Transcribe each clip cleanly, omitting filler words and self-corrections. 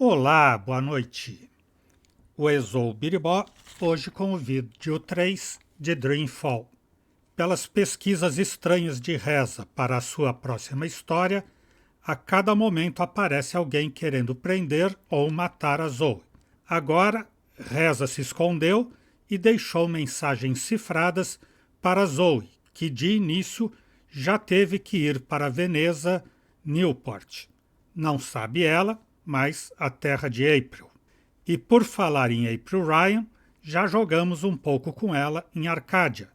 Olá, boa noite. O Exou Biribó, hoje com o vídeo 3 de Dreamfall. Pelas pesquisas estranhas de Reza para a sua próxima história, a cada momento aparece alguém querendo prender ou matar a Zoe. Agora, Reza se escondeu e deixou mensagens cifradas para Zoe, que de início já teve que ir para Veneza, Newport. Não sabe ela, mas a terra de April. E por falar em April Ryan, já jogamos um pouco com ela em Arcádia,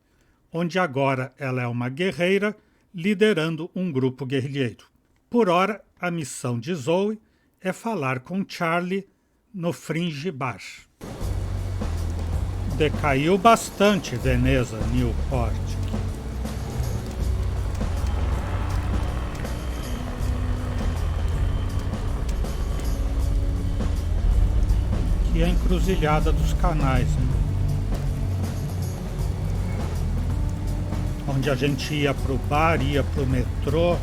onde agora ela é uma guerreira liderando um grupo guerrilheiro. Por ora, a missão de Zoe é falar com Charlie no Fringe Bar. Decaiu bastante Veneza, Newport. E a encruzilhada dos canais, né? Onde a gente ia pro bar, ia pro metrô,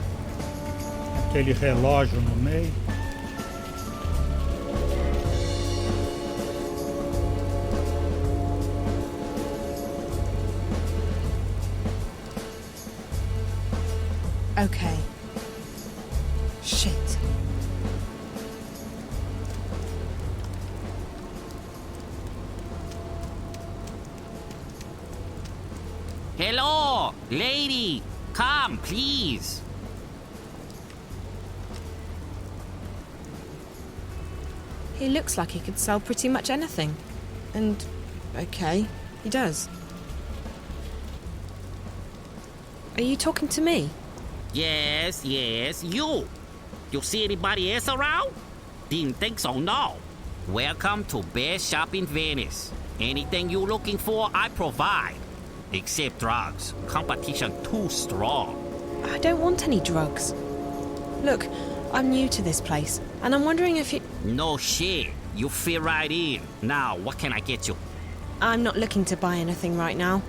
aquele relógio no meio. Okay. Shit. Hello, lady. Come, please. He looks like he could sell pretty much anything. And, okay, he does. Are you talking to me? Yes, you. You see anybody else around? Didn't think so, no. Welcome to best shop in Venice. Anything you're looking for, I provide. Except drugs. Competition too strong. I don't want any drugs. Look, I'm new to this place, and I'm wondering if you... No shit. You fit right in. Now, what can I get you? I'm not looking to buy anything right now.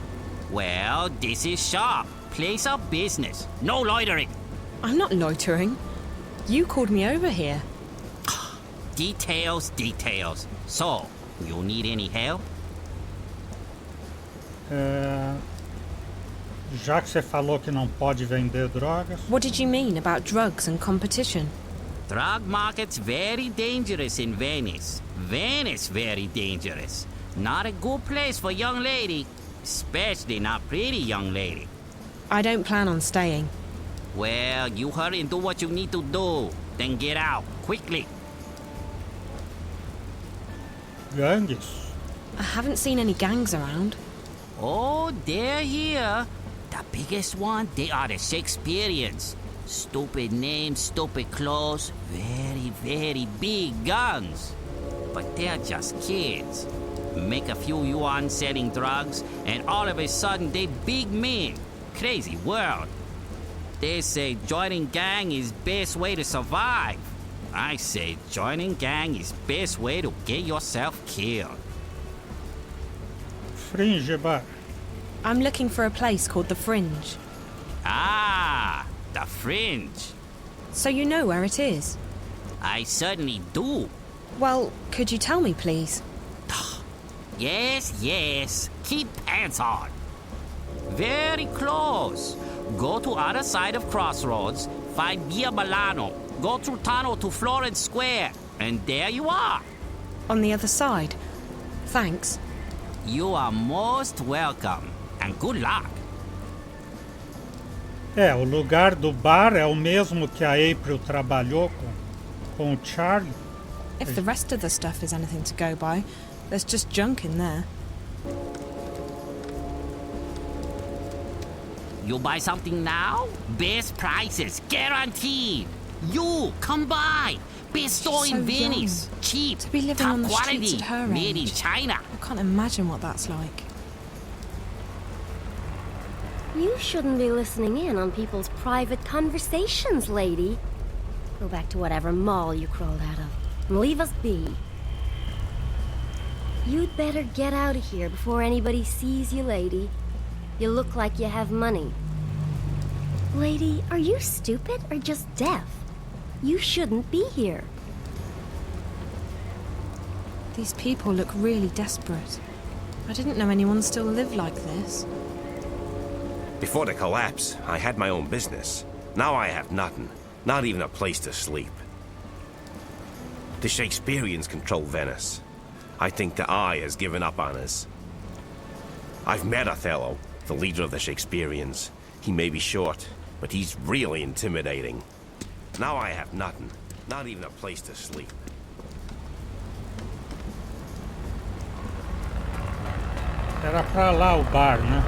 Well, this is shop. Place of business. No loitering. I'm not loitering. You called me over here. Details. So, you need any help? Já que você falou que não pode vender drogas... What did you mean about drugs and competition? Drug market's very dangerous in Venice. Venice very dangerous. Not a good place for young lady. Especially not pretty young lady. I don't plan on staying. Well, you hurry and do what you need to do. Then get out, quickly. Gangues? I haven't seen any gangs around. Oh, they're here. The biggest one, they are the Shakespeareans. Stupid names, stupid clothes, very big guns. But they're just kids. Make a few yuan selling drugs, and all of a sudden they big men. Crazy world. They say joining gang is best way to survive. I say joining gang is best way to get yourself killed. Fringe Bar. I'm looking for a place called The Fringe. Ah, the Fringe. So you know where it is? I certainly do. Well, could you tell me, please? Yes. Keep pants on. Very close. Go to other side of Crossroads, find Via Milano, go through tunnel to Florence Square, and there you are. On the other side. Thanks. You are most welcome, and good luck. O lugar do bar é o mesmo que a April trabalhou com o Charlie. If the rest of the stuff is anything to go by, there's just junk in there. You buy something now? Best prices, guaranteed. You, come by. Best store in Venice. Cheap, To be living top on the quality, streets at her made in age. China. I can't imagine what that's like. You shouldn't be listening in on people's private conversations, lady. Go back to whatever mall you crawled out of, and leave us be. You'd better get out of here before anybody sees you, lady. You look like you have money. Lady, are you stupid or just deaf? You shouldn't be here. These people look really desperate. I didn't know anyone still lived like this. Before the collapse, I had my own business. Now I have nothing. Not even a place to sleep. The Shakespeareans control Venice. I think the Eye has given up on us. I've met Othello, the leader of the Shakespeareans. He may be short, but he's really intimidating. Now I have nothing. Not even a place to sleep. Era pra lá o bar, né?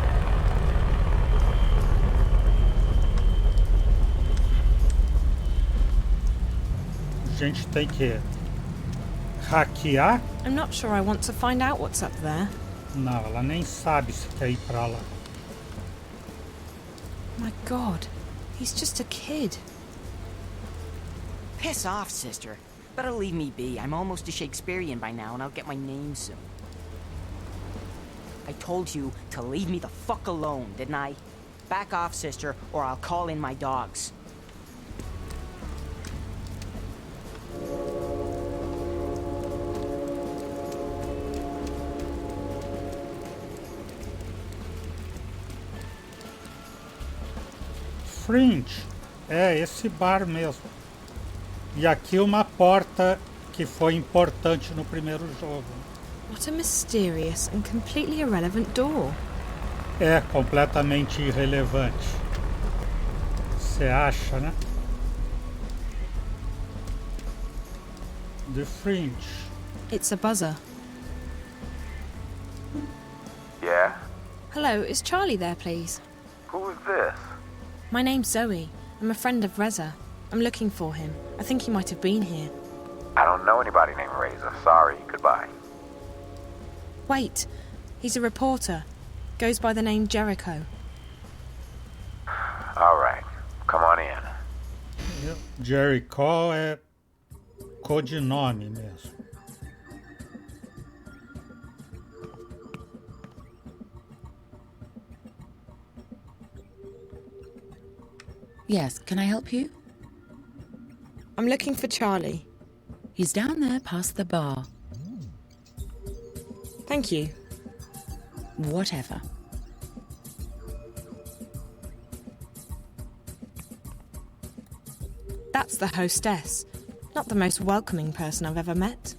A gente tem que hackear? I'm not sure I want to find out what's up there. Não, ela nem sabe se quer ir pra lá. My God, he's just a kid. Piss off, sister. Better leave me be. I'm almost a Shakespearean by now, and I'll get my name soon. I told you to leave me the fuck alone, didn't I? Back off, sister, or I'll call in my dogs. Fringe. É, esse bar mesmo. E aqui uma porta que foi importante no primeiro jogo. What a mysterious and completely irrelevant door. É completamente irrelevante. Você acha, né? The Fringe. It's a buzzer. Yeah? Hello, is Charlie there, please? Who is this? My name's Zoe. I'm a friend of Reza. I'm looking for him. I think he might have been here. I don't know anybody named Razor. Sorry. Goodbye. Wait, he's a reporter. Goes by the name Jericho. All right. Come on in. Jericho é codinome mesmo. Yes, can I help you? I'm looking for Charlie. He's down there past the bar. Thank you. Whatever. That's the hostess. Not the most welcoming person I've ever met.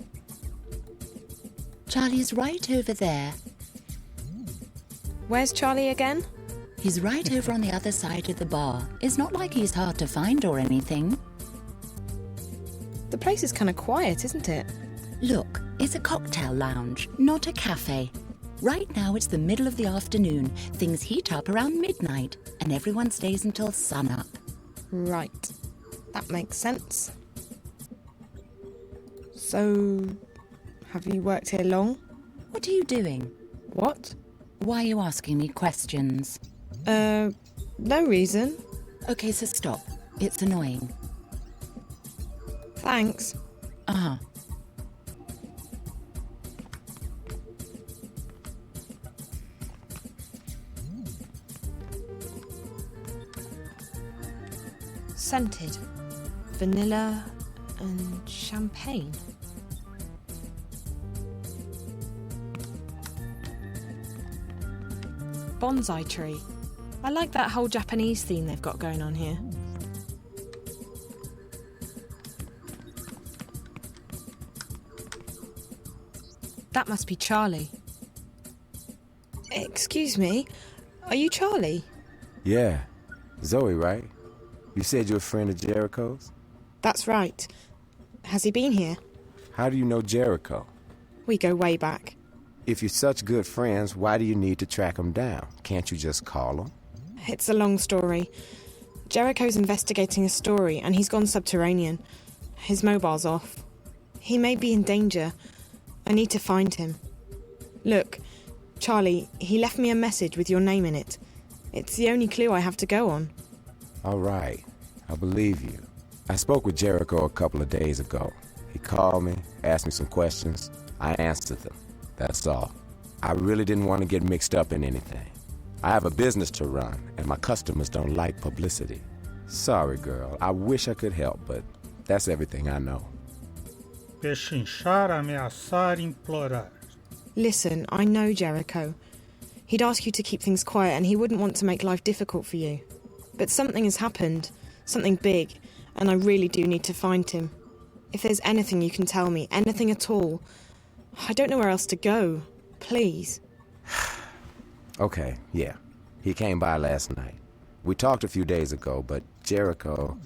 Charlie's right over there. Where's Charlie again? He's right over on the other side of the bar. It's not like he's hard to find or anything. The place is kind of quiet, isn't it? Look, it's a cocktail lounge, not a cafe. Right now it's the middle of the afternoon. Things heat up around midnight, and everyone stays until sunup. Right. That makes sense. So, have you worked here long? What are you doing? What? Why are you asking me questions? No reason. Okay, so stop. It's annoying. Thanks. Uh-huh. Scented. Vanilla and champagne. Bonsai tree. I like that whole Japanese theme they've got going on here. That must be Charlie. Excuse me, are you Charlie? Yeah. Zoe, right? You said you're a friend of Jericho's? That's right. Has he been here? How do you know Jericho? We go way back. If you're such good friends, why do you need to track him down? Can't you just call him? It's a long story. Jericho's investigating a story and he's gone subterranean. His mobile's off. He may be in danger. I need to find him. Look, Charlie, he left me a message with your name in it. It's the only clue I have to go on. All right. I believe you. I spoke with Jericho a couple of days ago. He called me, asked me some questions. I answered them. That's all. I really didn't want to get mixed up in anything. I have a business to run, and my customers don't like publicity. Sorry, girl. I wish I could help, but that's everything I know. Pechinchar, ameaçar, implorar. Listen, I know Jericho. He'd ask you to keep things quiet and he wouldn't want to make life difficult for you. But something has happened, something big, and I really do need to find him. If there's anything you can tell me, anything at all, I don't know where else to go. Please. Okay, yeah. He came by last night. We talked a few days ago, but Jericho,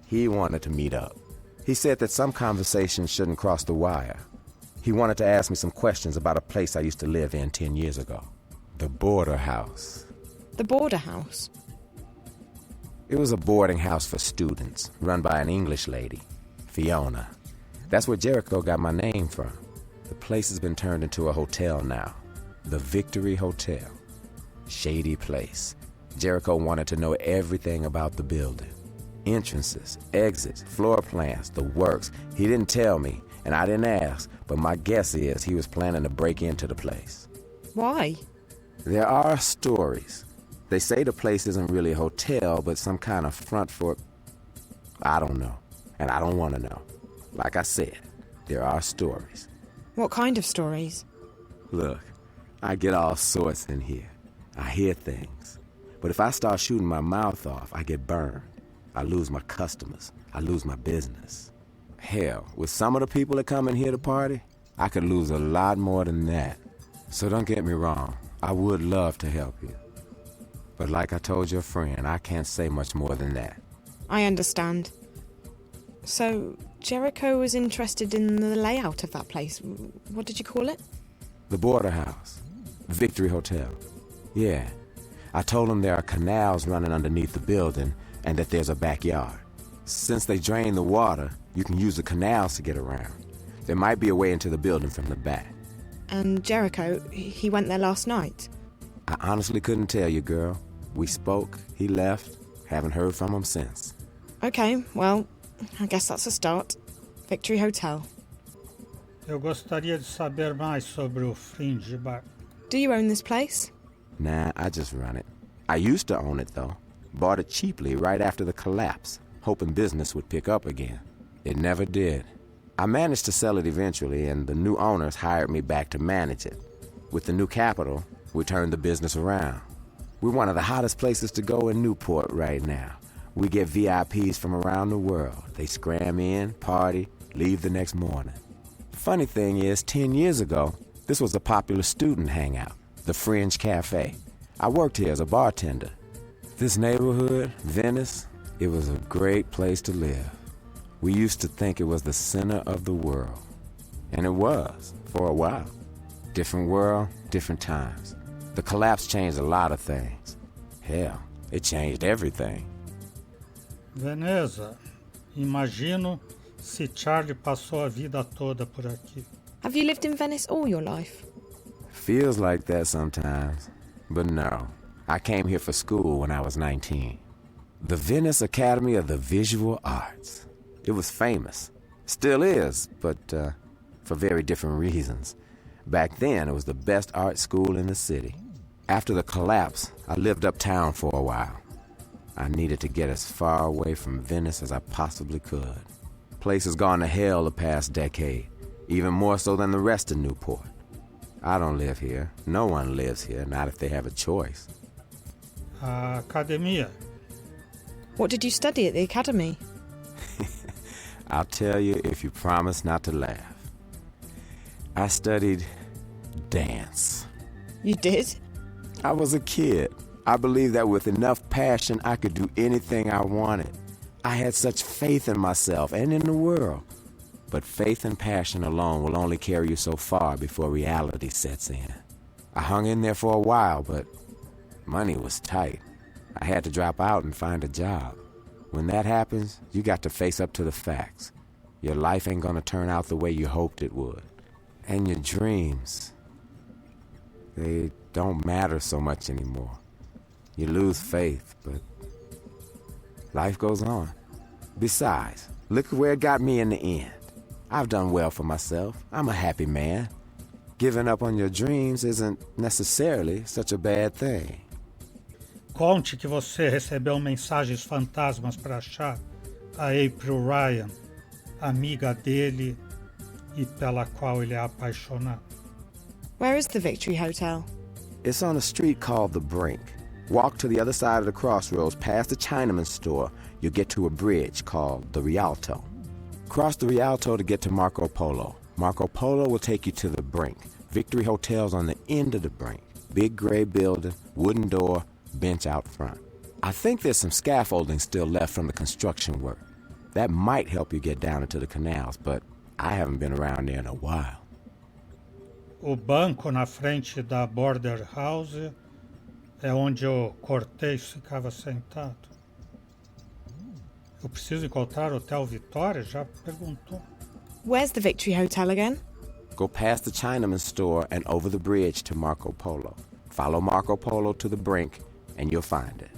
he wanted to meet up. He said that some conversations shouldn't cross the wire. He wanted to ask me some questions about a place I used to live in 10 years ago. The Border House. The Border House? It was a boarding house for students, run by an English lady, Fiona. That's where Jericho got my name from. The place has been turned into a hotel now. The Victory Hotel. Shady place. Jericho wanted to know everything about the building. Entrances, exits, floor plans, the works. He didn't tell me, and I didn't ask, but my guess is he was planning to break into the place. Why? There are stories. They say the place isn't really a hotel, but some kind of front for... I don't know, and I don't want to know. Like I said, there are stories. What kind of stories? Look, I get all sorts in here. I hear things. But if I start shooting my mouth off, I get burned. I lose my customers. I lose my business. Hell, with some of the people that come in here to party, I could lose a lot more than that. So don't get me wrong. I would love to help you. But like I told your friend, I can't say much more than that. I understand. So, Jericho was interested in the layout of that place. What did you call it? The Border House. Victory Hotel. Yeah. I told him there are canals running underneath the building and that there's a backyard. Since they drain the water, you can use the canals to get around. There might be a way into the building from the back. And Jericho, he went there last night? I honestly couldn't tell you, girl. We spoke, he left, haven't heard from him since. Okay, well, I guess that's a start. Victory Hotel. Eu gostaria de saber mais sobre o Fringe Bar. Do you own this place? Nah, I just run it. I used to own it, though. Bought it cheaply right after the collapse, hoping business would pick up again. It never did. I managed to sell it eventually, and the new owners hired me back to manage it. With the new capital, we turned the business around. We're one of the hottest places to go in Newport right now. We get VIPs from around the world. They scram in, party, leave the next morning. Funny thing is, 10 years ago, this was a popular student hangout, the Fringe Cafe. I worked here as a bartender. This neighborhood, Venice, it was a great place to live. We used to think it was the center of the world. And it was, for a while. Different world, different times. The collapse changed a lot of things. Hell, it changed everything. Veneza, imagino se Charlie passou a vida toda por aqui. Have you lived in Venice all your life? Feels like that sometimes, but no. I came here for school when I was 19. The Venice Academy of the Visual Arts. It was famous. Still is, but for very different reasons. Back then, it was the best art school in the city. After the collapse, I lived uptown for a while. I needed to get as far away from Venice as I possibly could. Place has gone to hell the past decade, even more so than the rest of Newport. I don't live here. No one lives here, not if they have a choice. A academia. What did you study at the academy? I'll tell you if you promise not to laugh. I studied dance. You did? I was a kid. I believed that with enough passion, I could do anything I wanted. I had such faith in myself and in the world. But faith and passion alone will only carry you so far before reality sets in. I hung in there for a while, but money was tight. I had to drop out and find a job. When that happens, you got to face up to the facts. Your life ain't gonna turn out the way you hoped it would. And your dreams, they don't matter so much anymore. You lose faith, but life goes on. Besides, look where it got me in the end. I've done well for myself. I'm a happy man. Giving up on your dreams isn't necessarily such a bad thing. Conte que você recebeu mensagens fantasmas para achar a April Ryan, amiga dele, e pela qual ele é apaixonado. Where is the Victory Hotel? It's on a street called The Brink. Walk to the other side of the crossroads past the Chinaman store. You'll get to a bridge called the Rialto. Cross the Rialto to get to Marco Polo. Marco Polo will take you to The Brink. Victory Hotel's on the end of The Brink. Big gray building, wooden door, bench out front. I think there's some scaffolding still left from the construction work. That might help you get down into the canals, but I haven't been around there in a while. O banco na frente da Border House é onde o Cortez ficava sentado. Eu preciso encontrar o Hotel Vitória? Já perguntou. Where's the Victory Hotel again? Go past the Chinaman store and over the bridge to Marco Polo. Follow Marco Polo to The Brink and you'll find it.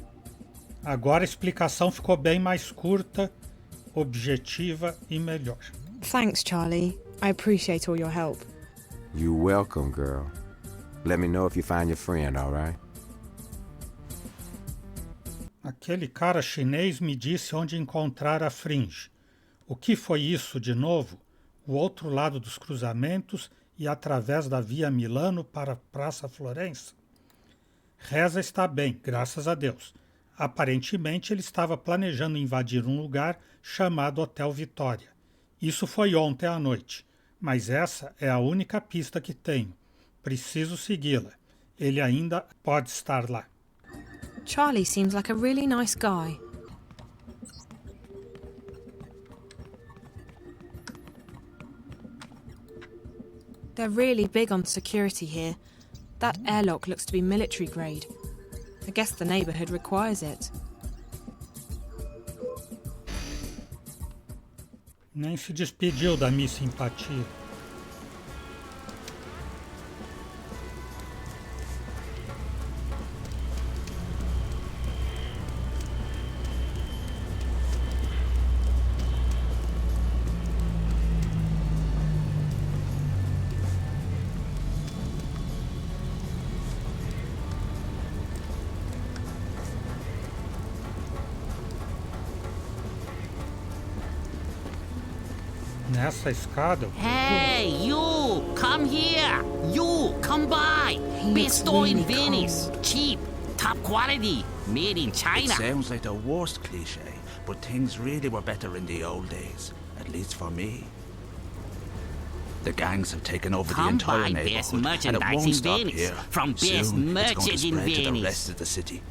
Agora a explicação ficou bem mais curta, objetiva e melhor. Thanks, Charlie. I appreciate all your help. You're welcome, girl. Let me know if you find your friend, all right? Aquele cara chinês me disse onde encontrar a Fringe. O que foi isso de novo? O outro lado dos cruzamentos e através da Via Milano para a Praça Florença? Reza está bem, graças a Deus. Aparentemente ele estava planejando invadir um lugar chamado Hotel Vitória. Isso foi ontem à noite, mas essa é a única pista que tenho. Preciso segui-la. Ele ainda pode estar lá. Charlie seems like a really nice guy. They're really big on security here. That airlock looks to be military grade. I guess the neighbourhood requires it. Nem se despediu da minha simpatia. Nessa escada... Hey, you! Come here! You! Come by! He Best looks store in really Venice! cold. Cheap! Top quality! Made in It China! sounds like the worst cliche, but things really were better in the old days, at least for me. The gangs have taken over the Come entire buy neighborhood, best and it merchandise won't in stop Venice. here. From best Soon, it's going to merchants in spread to the Venice. rest of the city.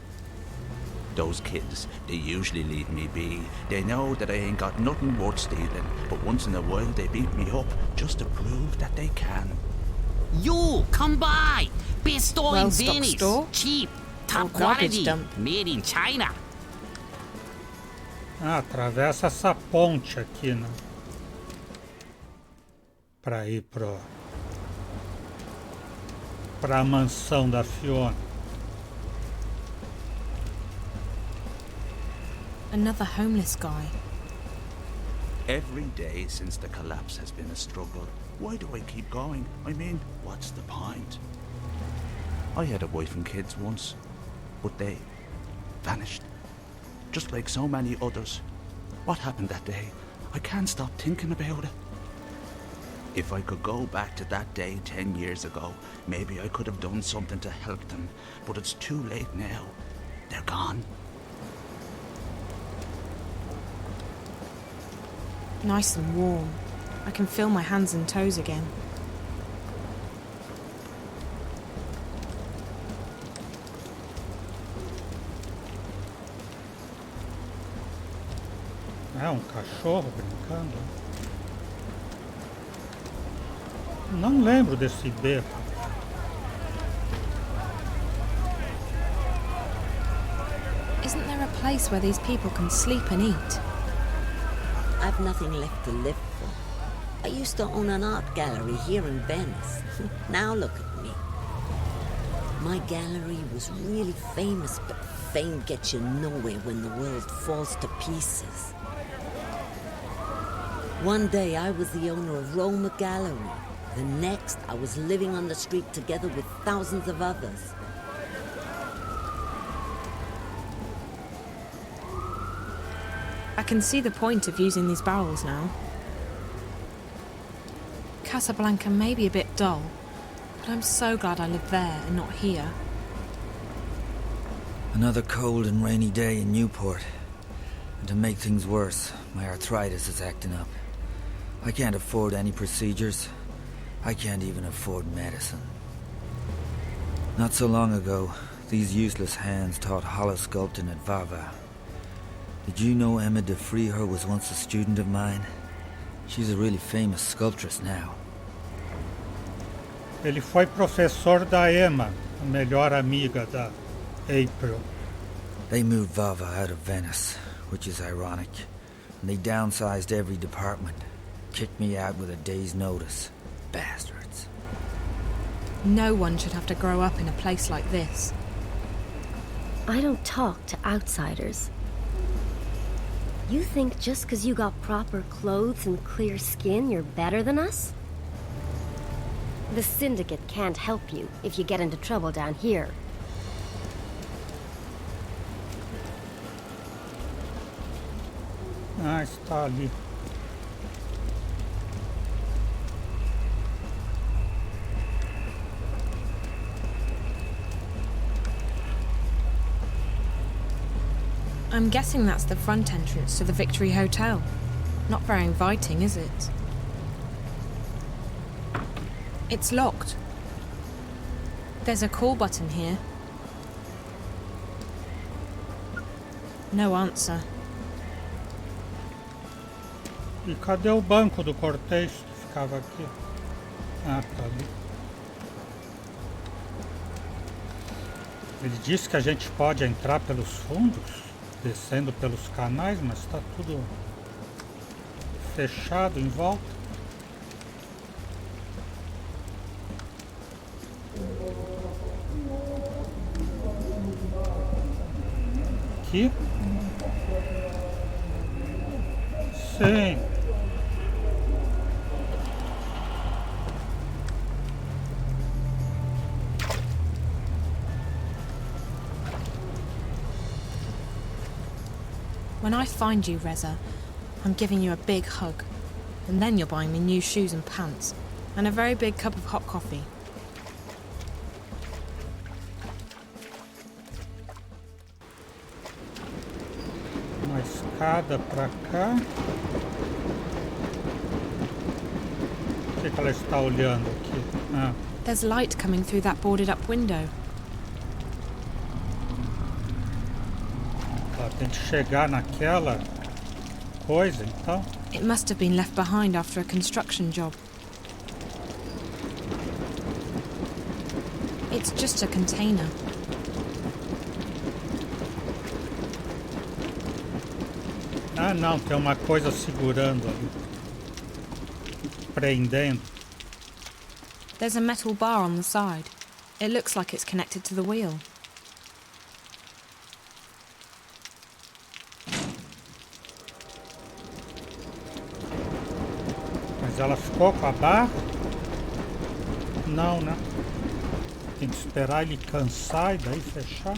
Those kids, they usually leave me be. They know that I ain't got nothing worth stealing, but once in a while they beat me up just to prove that they can. You! Come by! Best store in Well-stocked Venice! store? Cheap! Top Or garbage quality! dump. Made in China! atravessa essa ponte aqui, né? Para ir para a mansão da Fiona. Another homeless guy. Every day since the collapse has been a struggle. Why do I keep going? I mean, what's the point? I had a wife and kids once, but they vanished. Just like so many others. What happened that day? I can't stop thinking about it. If I could go back to that day 10 years ago, maybe I could have done something to help them. But it's too late now. They're gone. Nice and warm. I can feel my hands and toes again. É um cachorro brincando. Não lembro desse beco. Isn't there a place where these people can sleep and eat? I've nothing left to live for. I used to own an art gallery here in Venice. Now look at me. My gallery was really famous, but fame gets you nowhere when the world falls to pieces. One day I was the owner of Roma Gallery. The next, I was living on the street together with thousands of others. I can see the point of using these barrels now. Casablanca may be a bit dull, but I'm so glad I live there and not here. Another cold and rainy day in Newport. And to make things worse, my arthritis is acting up. I can't afford any procedures. I can't even afford medicine. Not so long ago, these useless hands taught hollow sculpting at Vava. Did you know Emma de Freeher was once a student of mine? She's a really famous sculptress now. Ele foi professor da Emma, a melhor amiga da April. They moved Vava out of Venice, which is ironic, and they downsized every department. Kicked me out with a day's notice. Bastards. No one should have to grow up in a place like this. I don't talk to outsiders. You think just 'cause you got proper clothes and clear skin, you're better than us? The Syndicate can't help you if you get into trouble down here. Ah, está ali. I'm guessing that's the front entrance to the Victory Hotel. Not very inviting, is it? It's locked. There's a call button here. No answer. E cadê o banco do Cortez que ficava aqui? Ah, tá ali. Ele disse que a gente pode entrar pelos fundos, descendo pelos canais, mas está tudo fechado em volta. Aqui? Sim. When I find you, Reza, I'm giving you a big hug. And then you're buying me new shoes and pants. And a very big cup of hot coffee. Uma escada pra cá. O que ela está olhando aqui? Ah. There's light coming through that boarded up window. Tem que chegar naquela coisa, então. It must have been left behind after a construction job. It's just a container. Ah, não, tem uma coisa segurando ali. Prendendo. There's a metal bar on the side. It looks like it's connected to the wheel. Mas ela ficou com a barra? Não, né? Tem que esperar ele cansar e daí fechar.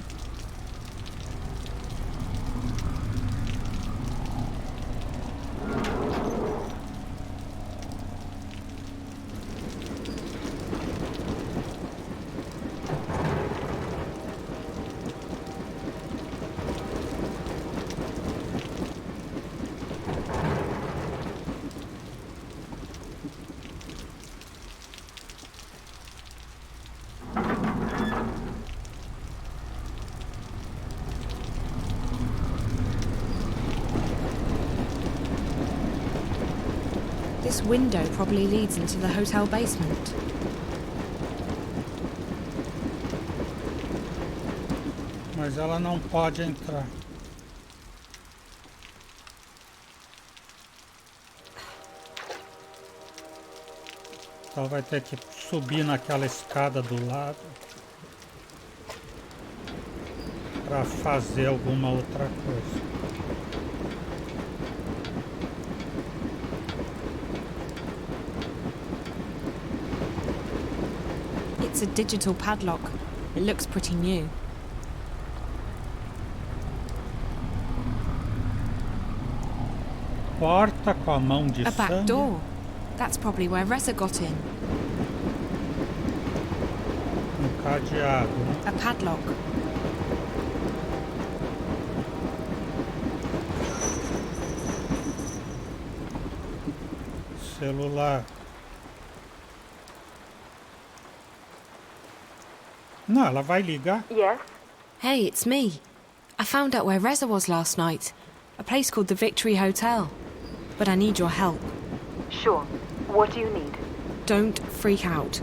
This window probably leads into the hotel basement. Mas ela não pode entrar. Então vai ter que subir naquela escada do lado para fazer alguma outra coisa. It's a digital padlock. It looks pretty new. Porta com a mão de A back sangue. door. That's probably where Reza got in. Cadeado, né? A padlock. Celular. Não, ela vai ligar. Yes? Hey, it's me. I found out where Reza was last night. A place called the Victory Hotel. But I need your help. Sure. What do you need? Don't freak out.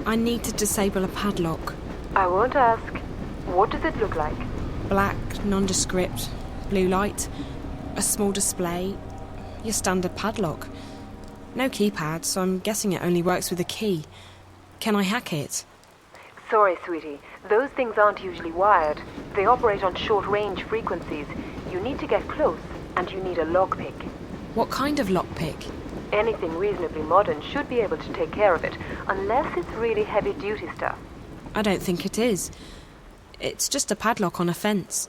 I need to disable a padlock. I won't ask. What does it look like? Black, nondescript, blue light, a small display, your standard padlock. No keypad, so I'm guessing it only works with a key. Can I hack it? Sorry, sweetie. Those things aren't usually wired. They operate on short-range frequencies. You need to get close, and you need a lockpick. What kind of lockpick? Anything reasonably modern should be able to take care of it, unless it's really heavy-duty stuff. I don't think it is. It's just a padlock on a fence.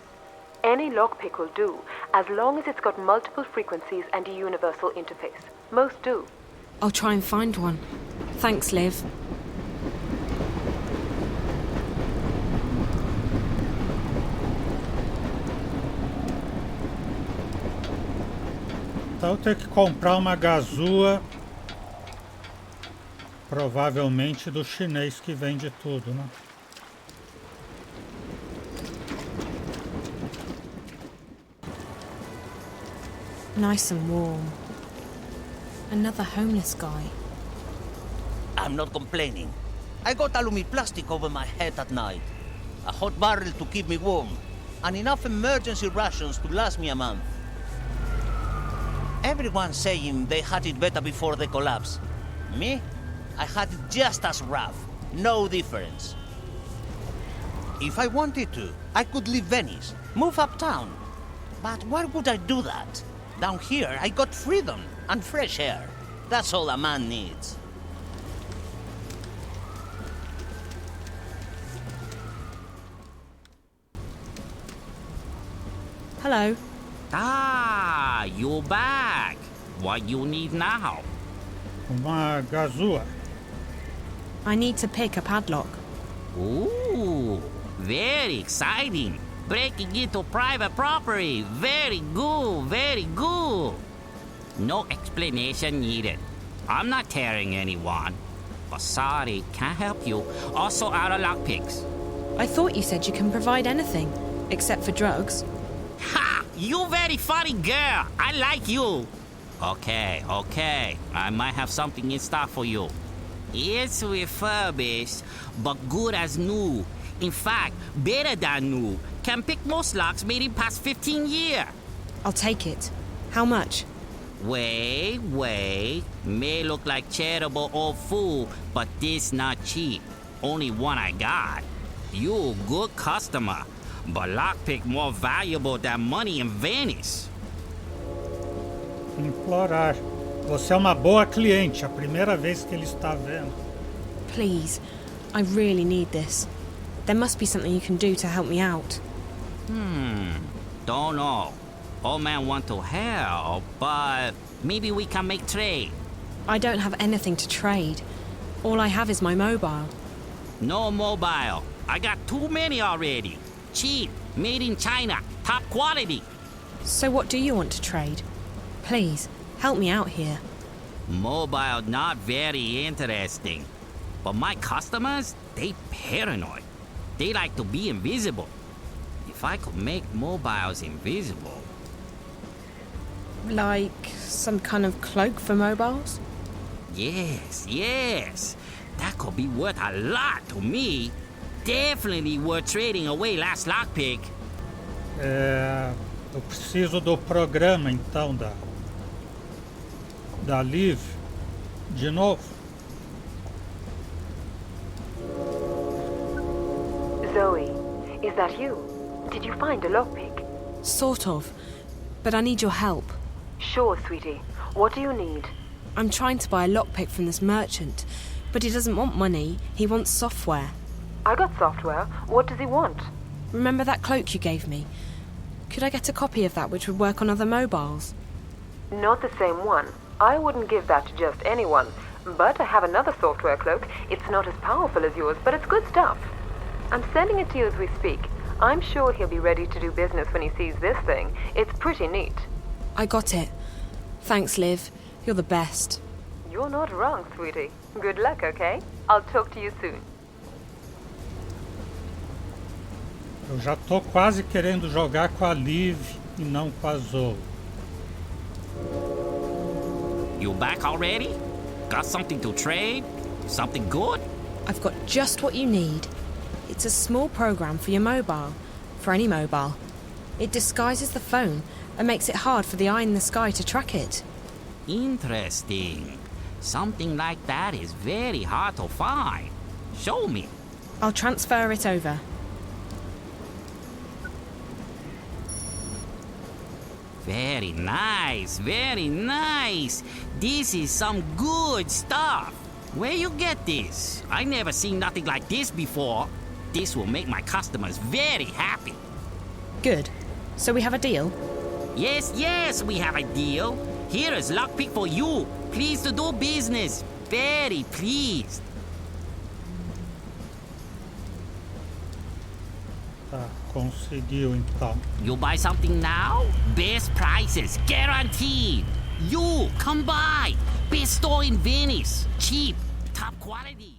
Any lockpick will do, as long as it's got multiple frequencies and a universal interface. Most do. I'll try and find one. Thanks, Liv. Então eu tenho que comprar uma gazua, provavelmente do chinês que vende tudo, né? Nice and warm. Another homeless guy. I'm not complaining. I got alumi plastic over my head at night, a hot barrel to keep me warm, and enough emergency rations to last me a month. Everyone's saying they had it better before the collapse. Me? I had it just as rough. No difference. If I wanted to, I could leave Venice, move uptown. But why would I do that? Down here, I got freedom and fresh air. That's all a man needs. Hello. Ah, you're back. What you need now? Uma gazua. I need to pick a padlock. Ooh, very exciting. Breaking into private property. Very good, very good. No explanation needed. I'm not tearing anyone. But sorry, can't help you. Also out of lockpicks. I thought you said you can provide anything, except for drugs. Ha! You very funny girl. I like you. Okay. I might have something in stock for you. It's refurbished, but good as new. In fact, better than new. Can pick most locks made in past 15 years. I'll take it. How much? Wait. May look like charitable old fool, but this not cheap. Only one I got. You good customer, but lockpick more valuable than money in Venice. Implorar. Você é uma boa cliente, a primeira vez que ele está vendo. Please, I really need this. There must be something you can do to help me out. Don't know. Old man want to help, but maybe we can make trade. I don't have anything to trade. All I have is my mobile. No mobile. I got too many already. Cheap, made in China, top quality. So what do you want to trade? Please, help me out here. Mobile not very interesting. But my customers, they paranoid. They like to be invisible. If I could make mobiles invisible... Like some kind of cloak for mobiles? Yes. That could be worth a lot to me. Definitely worth trading away last lockpick. Eu preciso do programa, então, da Liv. De novo. Zoe, is that you? Did you find a lockpick? Sort of. But I need your help. Sure, sweetie. What do you need? I'm trying to buy a lockpick from this merchant, but he doesn't want money, he wants software. I got software. What does he want? Remember that cloak you gave me? Could I get a copy of that which would work on other mobiles? Not the same one. I wouldn't give that to just anyone, but I have another software cloak. It's not as powerful as yours, but it's good stuff. I'm sending it to you as we speak. I'm sure he'll be ready to do business when he sees this thing. It's pretty neat. I got it. Thanks, Liv. You're the best. You're not wrong, sweetie. Good luck, okay? I'll talk to you soon. Eu já tô quase querendo jogar com a Liv e não com a Zoe. You back already? Got something to trade? Something good? I've got just what you need. It's a small program for your mobile. For any mobile. It disguises the phone and makes it hard for the eye in the sky to track it. Interesting. Something like that is very hard to find. Show me. I'll transfer it over. Very nice, very nice. This is some good stuff. Where you get this? I never seen nothing like this before. This will make my customers very happy. Good. So we have a deal? Yes, we have a deal. Here is lockpick for you. Pleased to do business. Very pleased. Tá, conseguiu então. You buy something now? Best prices, guaranteed. You, come by. Best store in Venice. Cheap, top quality.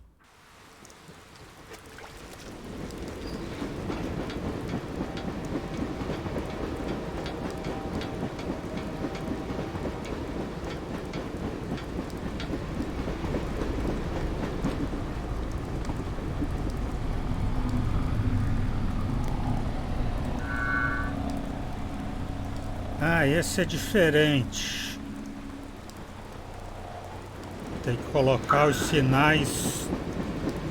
Ah, esse é diferente. Tem que colocar os sinais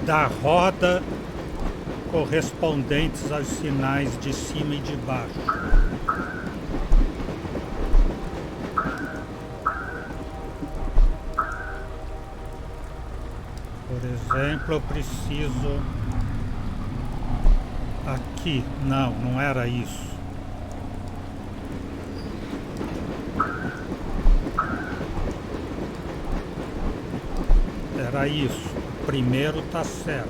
da roda correspondentes aos sinais de cima e de baixo. Por exemplo, eu preciso aqui. Não era isso. Era isso. O primeiro tá certo.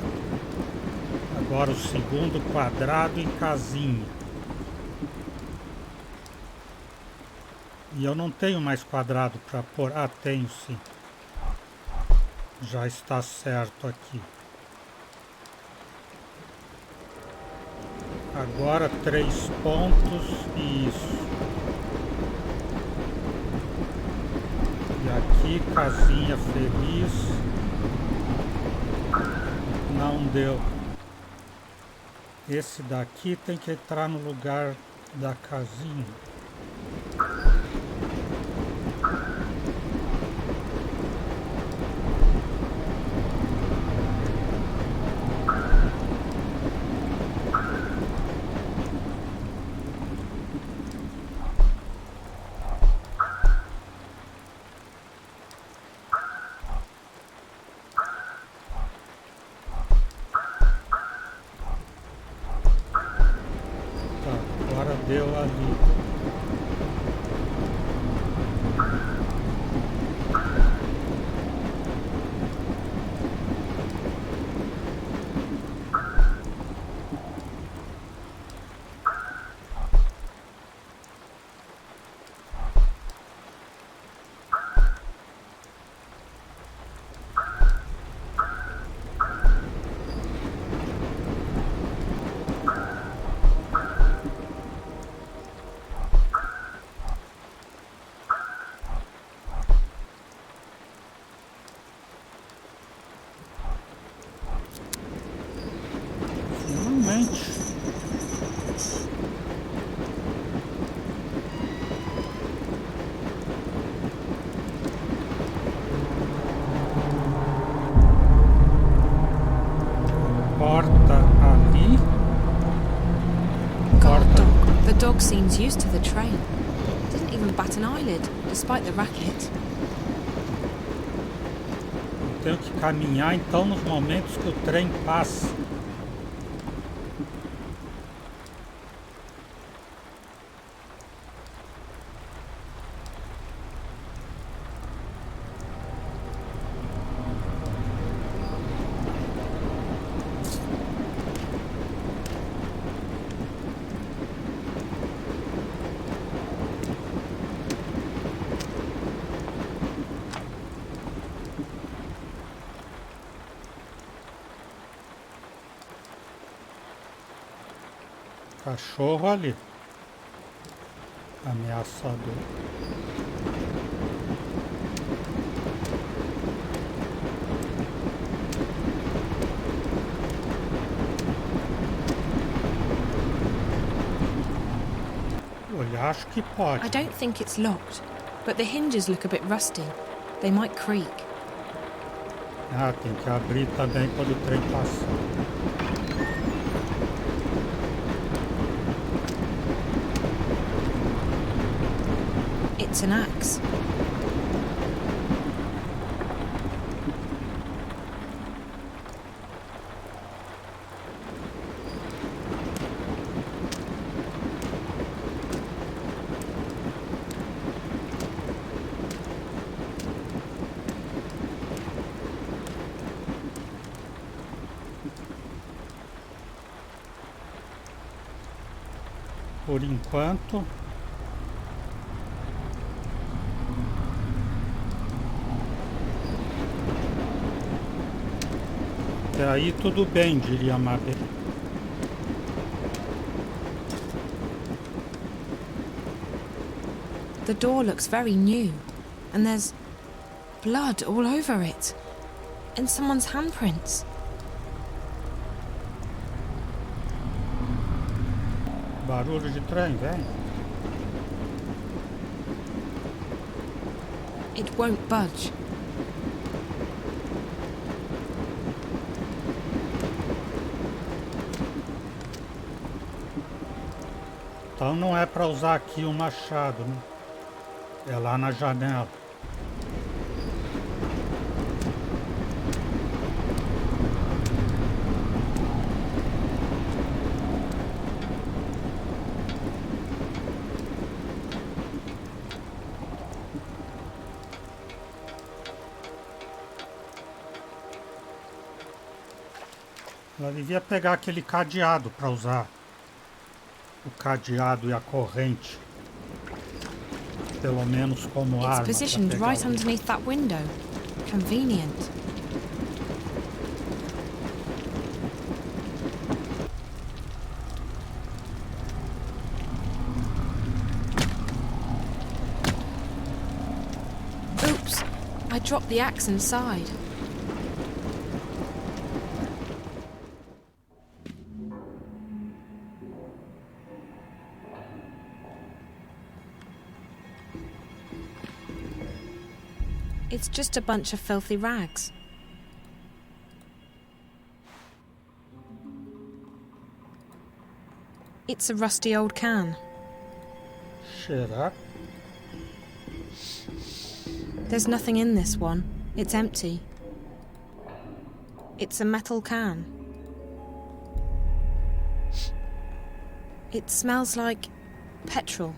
Agora o segundo quadrado em casinha. E eu não tenho mais quadrado para pôr. Ah, tenho sim. Já está certo aqui. Agora 3 pontos e isso. E aqui casinha feliz. Não deu. Esse daqui tem que entrar no lugar da casinha. Deu ali. The dog seems used to the train. Didn't even bat an eyelid, despite the racket. Eu tenho que caminhar então nos momentos que o trem passa. Cachorro ali. Ameaçador. Olha, acho que pode. I don't think it's locked, but the hinges look a bit rusty. They might creak. Ah, tem que abrir também quando o trem passar. It's an axe. Por enquanto, até aí tudo bem, diria a Mabel. The door looks very new, and there's blood all over it, and someone's handprints. Barulho de trem, vem. It won't budge. Então não é para usar aqui o machado, né? É lá na janela. Ela devia pegar aquele cadeado para usar. O cadeado e a corrente. Pelo menos como It's arma. positioned right underneath that window. Convenient. Oops, I dropped the axe inside. It's just a bunch of filthy rags. It's a rusty old can. Será? There's nothing in this one. It's empty. It's a metal can. It smells like petrol.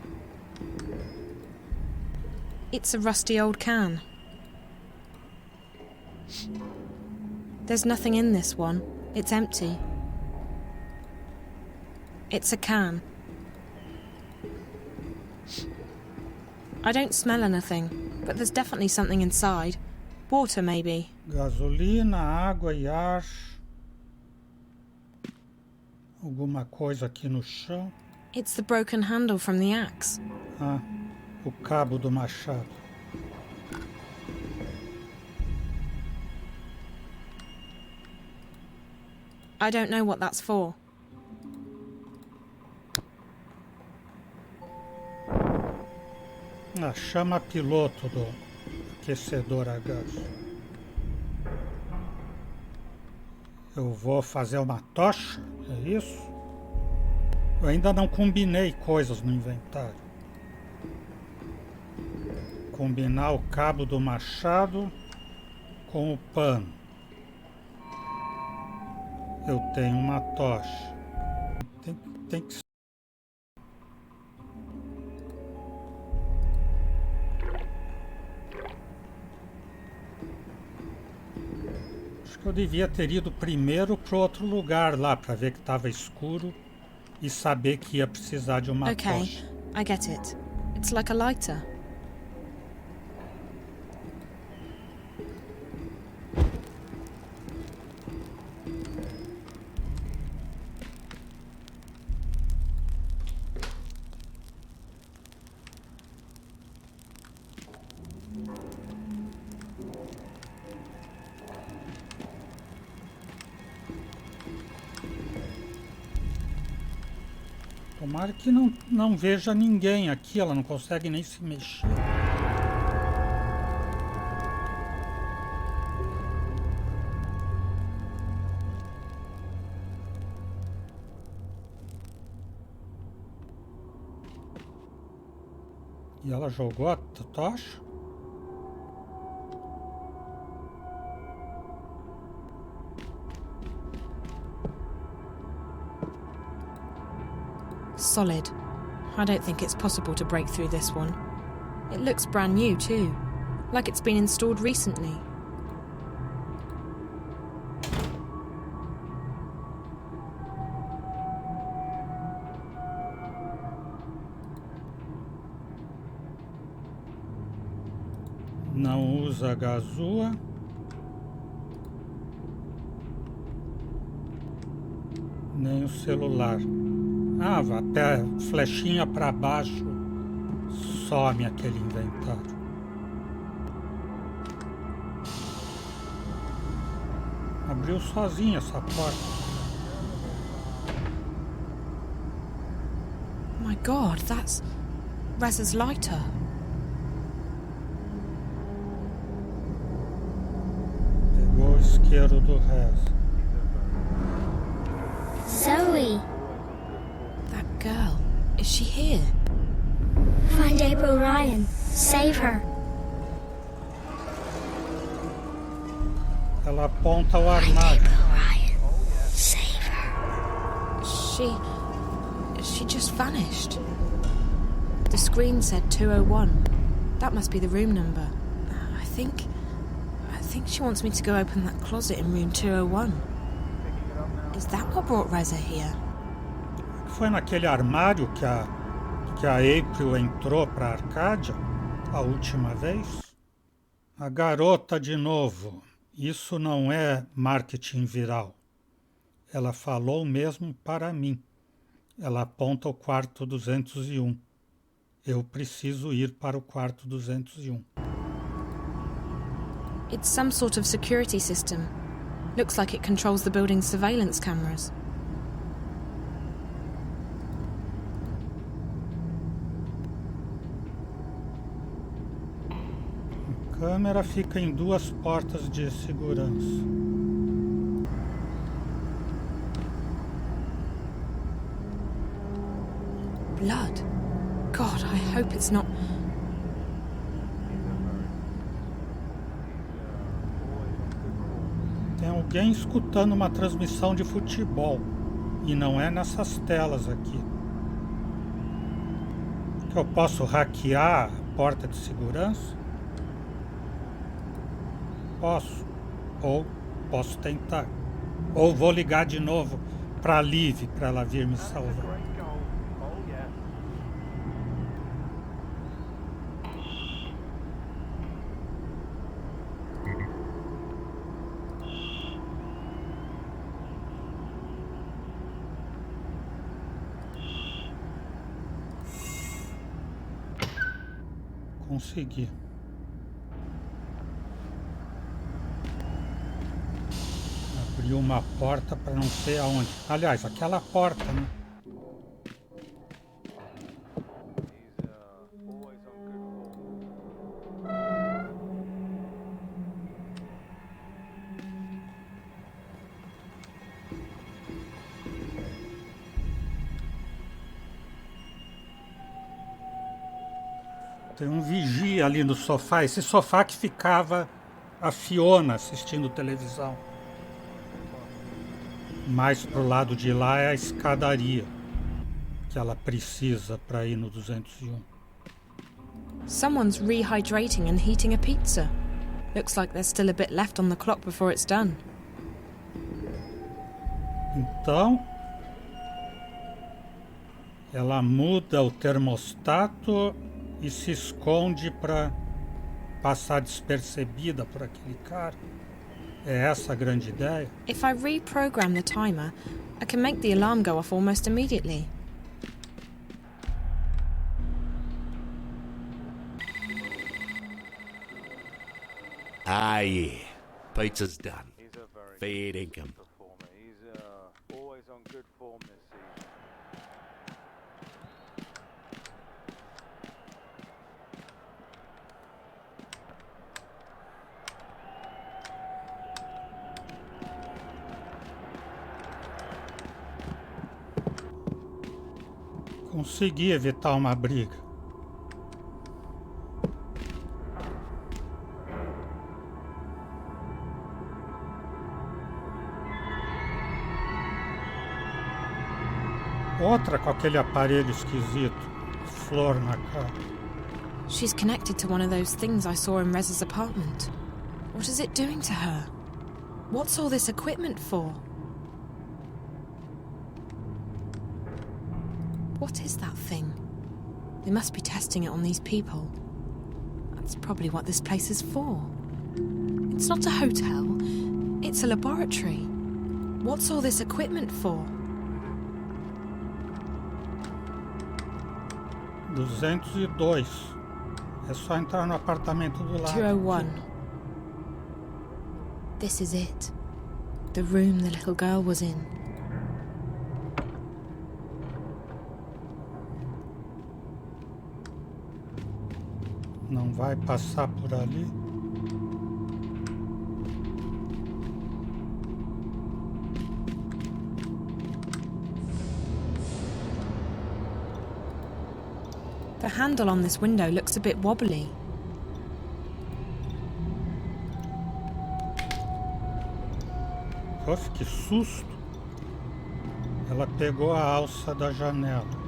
It's a rusty old can. There's nothing in this one. It's empty. It's a can. I don't smell anything, but there's definitely something inside. Water, maybe. Gasolina, água e ar. Alguma coisa aqui no chão. It's the broken handle from the axe. Ah, o cabo do machado. I don't know what that's for. A chama piloto do aquecedor a gás. Eu vou fazer uma tocha, é isso? Eu ainda não combinei coisas no inventário. Combinar o cabo do machado com o pano. Eu tenho uma tocha. Tem que... Acho que eu devia ter ido primeiro para outro lugar lá, para ver que estava escuro e saber que ia precisar de uma Okay, tocha. I get it. It's like a lighter. Tomara que não veja ninguém aqui, ela não consegue nem se mexer. E ela jogou a tocha? Solid. I don't think it's possible to break through this one. It looks brand new too, like it's been installed recently. Não usa gazua. Nem o celular. Ah, até flechinha para baixo some aquele inventário. Abriu sozinha essa porta. My God, that's Reza's lighter. Pegou o isqueiro do Reza. Zoe! That girl, is she here? Find April Ryan. Save her. Ela aponta o armário. Ryan. Save her. She just vanished. The screen said 201. That must be the room number. I think she wants me to go open that closet in room 201. Is that what brought Reza here? Foi naquele armário que a April entrou para a Arcádia a última vez? A garota de novo. Isso não é marketing viral. Ela falou mesmo para mim. Ela aponta o quarto 201. Eu preciso ir para o quarto 201. It's some sort of security system. Looks like it controls the building's surveillance cameras. A câmera fica em duas portas de segurança. Blood. God, I hope it's not... Tem alguém escutando uma transmissão de futebol. E não é nessas telas aqui. Que eu posso hackear a porta de segurança? Posso. Ou posso tentar. Ou vou ligar de novo para a Liv, para ela vir me salvar. Consegui. Abriu uma porta para não sei aonde. Aliás, aquela porta, né? Tem um vigia ali no sofá. Esse sofá que ficava a Fiona assistindo televisão. Mais pro lado de lá é a escadaria que ela precisa para ir no 201. Someone's rehydrating and heating a pizza. Looks like there's still a bit left on the clock before it's done. Então, ela muda o termostato e se esconde para passar despercebida por aquele cara. É essa a grande ideia? If I reprogram the timer, I can make the alarm go off almost immediately. Yeah. Pizza's done. Fair income. Consegui evitar uma briga. Outra com aquele aparelho esquisito. Flor na cara. She's connected to one of those things I saw in Rez's apartment. What is it doing to her? What's all this equipment for? What is that thing? They must be testing it on these people. That's probably what this place is for. It's not a hotel. It's a laboratory. What's all this equipment for? 202. É só entrar no apartamento do lado. 201. This is it. The room the little girl was in. Não vai passar por ali. The handle on this window looks a bit wobbly. Uf, que susto! Ela pegou a alça da janela.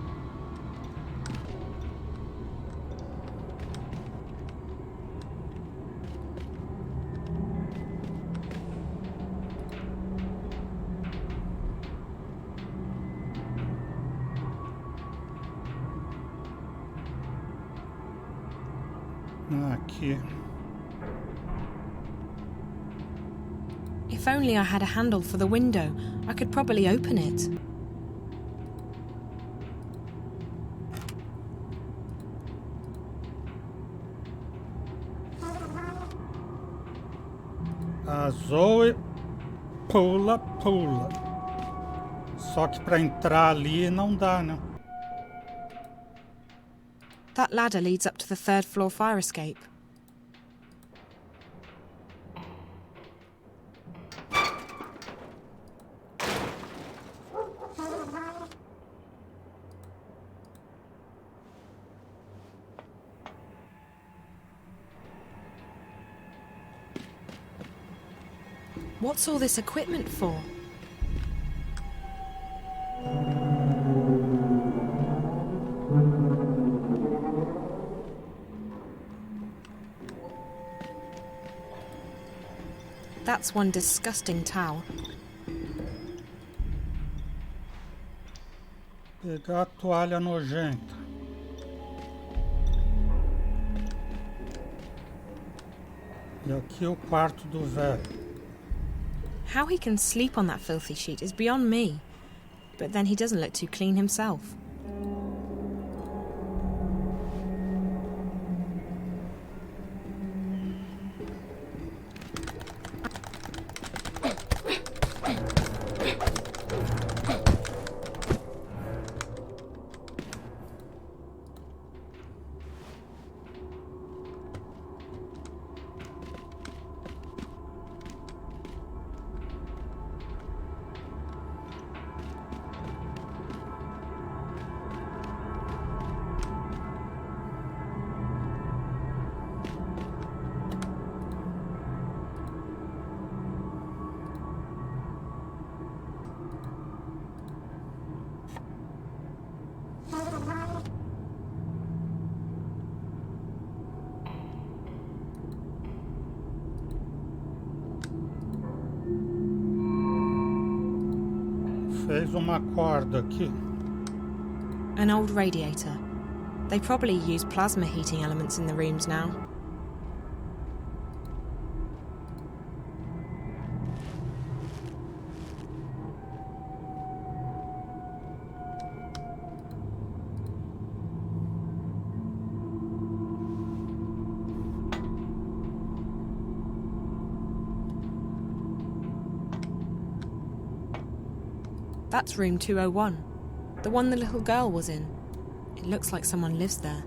Aqui. If only I had a handle for the window, I could probably open it. A Zoe pula, pula. Só que para entrar ali não dá, né? That ladder leads up to the 3rd floor fire escape. What's all this equipment for? That's one disgusting towel. Pegar a toalha nojenta. E aqui o quarto do velho. How he can sleep on that filthy sheet is beyond me. But then he doesn't look too clean himself. Fez uma corda aqui. An old radiator. They probably use plasma heating elements in the rooms now. That's room 201, the one the little girl was in. It looks like someone lives there.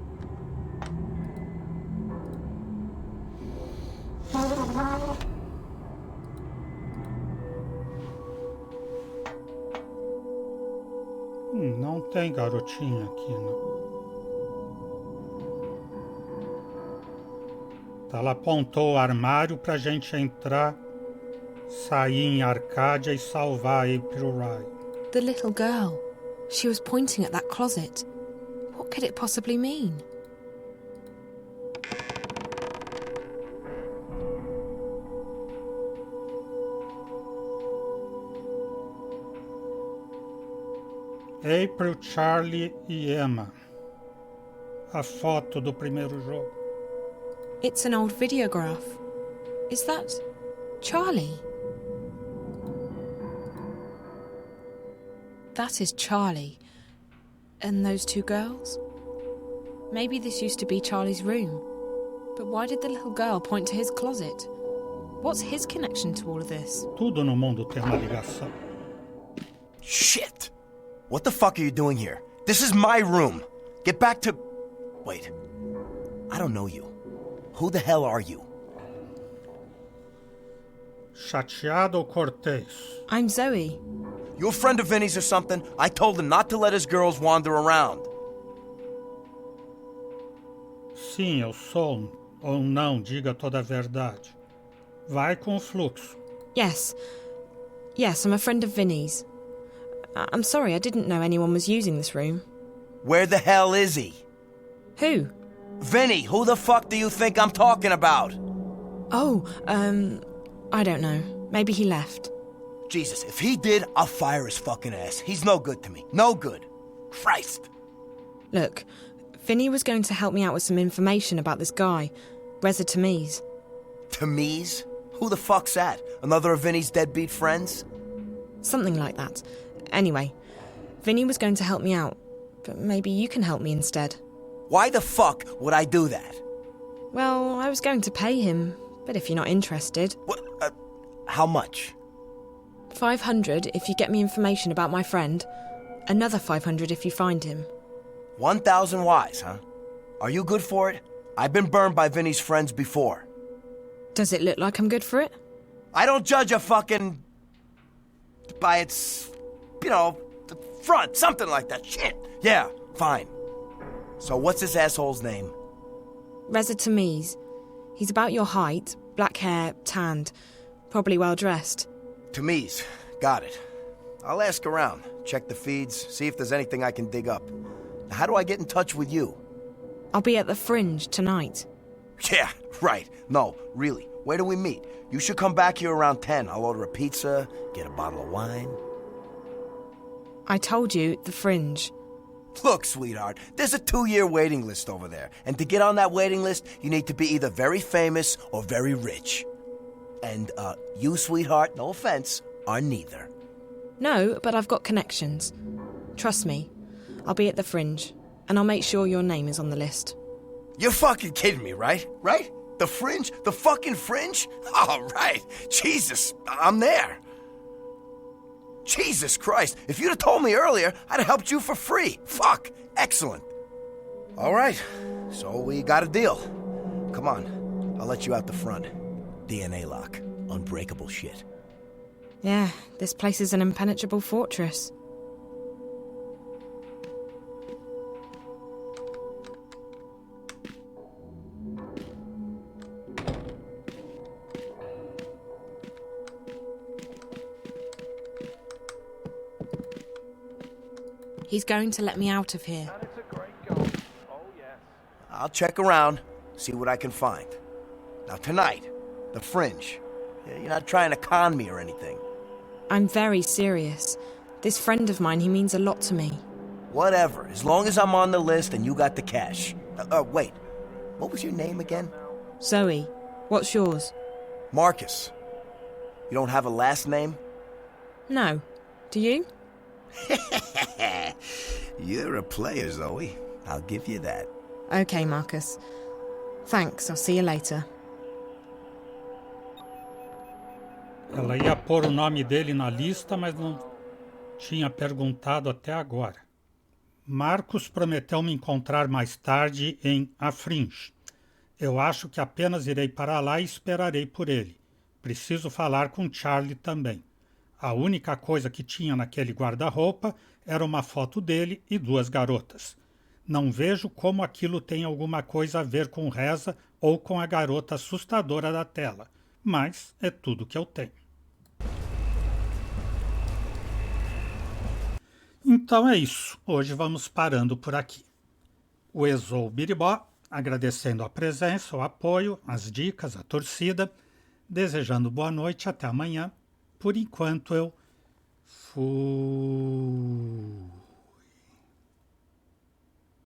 Não tem garotinha aqui, não. Ela apontou o armário pra gente entrar, sair em Arcádia e salvar a April Ryan. The little girl. She was pointing at that closet. What could it possibly mean? April, Charlie e Emma. A foto do primeiro jogo. It's an old videograph. Is that Charlie? That is Charlie. And those two girls? Maybe this used to be Charlie's room. But why did the little girl point to his closet? What's his connection to all of this? Tudo no mundo tem uma ligação. Shit! What the fuck are you doing here? This is my room. Get back to... Wait. I don't know you. Who the hell are you? Chateado ou Cortês? I'm Zoe. You a friend of Vinny's or something? I told him not to let his girls wander around. Sim, eu sou. Ou não, diga toda a verdade. Vai com o fluxo. Yes. Yes, I'm a friend of Vinny's. I'm sorry, I didn't know anyone was using this room. Where the hell is he? Who? Vinny, who the fuck do you think I'm talking about? Oh, I don't know. Maybe he left. Jesus, if he did, I'll fire his fucking ass. He's no good to me. No good. Christ. Look, Vinny was going to help me out with some information about this guy, Reza Tamiz. Tamiz? Who the fuck's that? Another of Vinny's deadbeat friends? Something like that. Anyway, Vinny was going to help me out, but maybe you can help me instead. Why the fuck would I do that? Well, I was going to pay him, but if you're not interested... What? How much? 500 if you get me information about my friend. Another 500 if you find him. 1,000 wise, huh? Are you good for it? I've been burned by Vinny's friends before. Does it look like I'm good for it? I don't judge a fucking... by its... you know, the front, something like that. Shit. Yeah, fine. So what's this asshole's name? Reza Tamiz. He's about your height, black hair, tanned, probably well dressed. Tamiz. Got it. I'll ask around, check the feeds, see if there's anything I can dig up. How do I get in touch with you? I'll be at the Fringe tonight. Yeah, right. No, really. Where do we meet? You should come back here around 10. I'll order a pizza, get a bottle of wine. I told you, the Fringe. Look, sweetheart, there's a 2-year waiting list over there. And to get on that waiting list, you need to be either very famous or very rich. And, you, sweetheart, no offense, are neither. No, but I've got connections. Trust me. I'll be at the Fringe, and I'll make sure your name is on the list. You're fucking kidding me, right? Right? The Fringe? The fucking Fringe? All right. Jesus, I'm there. Jesus Christ, if you'd have told me earlier, I'd have helped you for free. Fuck, excellent. All right, so we got a deal. Come on, I'll let you out the front. DNA lock, unbreakable shit. Yeah, this place is an impenetrable fortress. He's going to let me out of here. I'll check around, see what I can find. Now tonight, the Fringe. You're not trying to con me or anything. I'm very serious. This friend of mine, he means a lot to me. Whatever, as long as I'm on the list and you got the cash. Wait, what was your name again? Zoe. What's yours? Marcus. You don't have a last name? No. Do you? You're a player, Zoe. I'll give you that. Okay, Marcus. Thanks, I'll see you later. Ela ia pôr o nome dele na lista, mas não tinha perguntado até agora. Marcos prometeu me encontrar mais tarde em A Fringe. Eu acho que apenas irei para lá e esperarei por ele. Preciso falar com Charlie também. A única coisa que tinha naquele guarda-roupa era uma foto dele e 2 garotas. Não vejo como aquilo tem alguma coisa a ver com Reza ou com a garota assustadora da tela, mas é tudo que eu tenho. Então é isso, hoje vamos parando por aqui. O Exou Biribó, agradecendo a presença, o apoio, as dicas, a torcida, desejando boa noite, até amanhã. Por enquanto eu fui.